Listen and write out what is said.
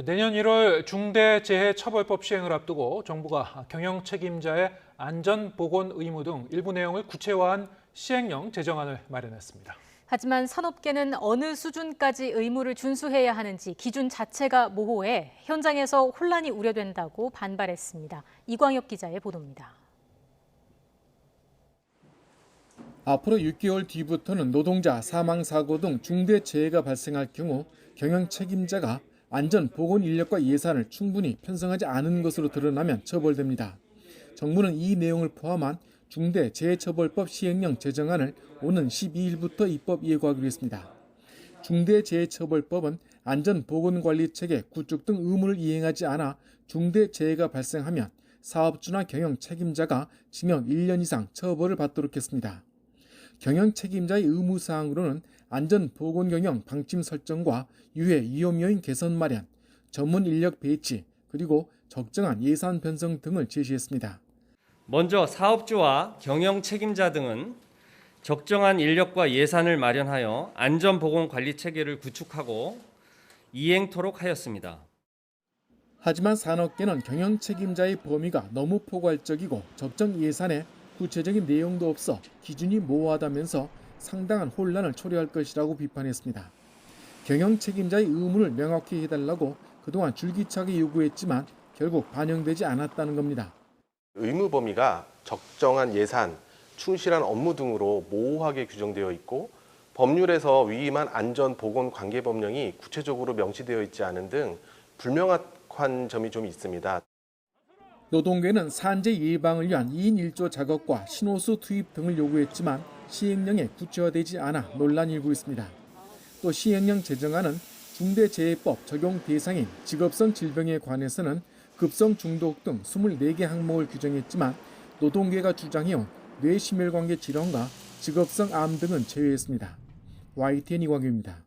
내년 1월 중대재해처벌법 시행을 앞두고 정부가 경영 책임자의 안전보건 의무 등 일부 내용을 구체화한 시행령 제정안을 마련했습니다. 하지만 산업계는 어느 수준까지 의무를 준수해야 하는지 기준 자체가 모호해 현장에서 혼란이 우려된다고 반발했습니다. 이광혁 기자의 보도입니다. 앞으로 6개월 뒤부터는 노동자 사망 사고 등 중대 재해가 발생할 경우 경영 책임자가 안전 보건 인력과 예산을 충분히 편성하지 않은 것으로 드러나면 처벌됩니다. 정부는 이 내용을 포함한 중대재해처벌법 시행령 제정안을 오는 12일부터 입법 예고하기로 했습니다. 중대재해처벌법은 안전보건관리체계 구축 등 의무를 이행하지 않아 중대재해가 발생하면 사업주나 경영 책임자가 징역 1년 이상 처벌을 받도록 했습니다. 경영 책임자의 의무사항으로는 안전보건경영 방침 설정과 유해 위험 요인 개선 마련, 전문 인력 배치, 그리고 적정한 예산 편성 등을 제시했습니다. 먼저 사업주와 경영 책임자 등은 적정한 인력과 예산을 마련하여 안전보건관리체계를 구축하고 이행토록 하였습니다. 하지만 산업계는 경영 책임자의 범위가 너무 포괄적이고 적정 예산에 구체적인 내용도 없어 기준이 모호하다면서 상당한 혼란을 초래할 것이라고 비판했습니다. 경영 책임자의 의무를 명확히 해달라고 그동안 줄기차게 요구했지만 결국 반영되지 않았다는 겁니다. 의무 범위가 적정한 예산, 충실한 업무 등으로 모호하게 규정되어 있고 법률에서 위임한 안전보건관계법령이 구체적으로 명시되어 있지 않은 등 불명확한 점이 좀 있습니다. 노동계는 산재 예방을 위한 2인 1조 작업과 신호수 투입 등을 요구했지만 시행령에 구체화되지 않아 논란이 일고 있습니다. 또 시행령 제정안은 중대재해법 적용 대상인 직업성 질병에 관해서는 급성 중독 등 24개 항목을 규정했지만 노동계가 주장해온 뇌심혈관계 질환과 직업성 암 등은 제외했습니다. YTN 이광규입니다.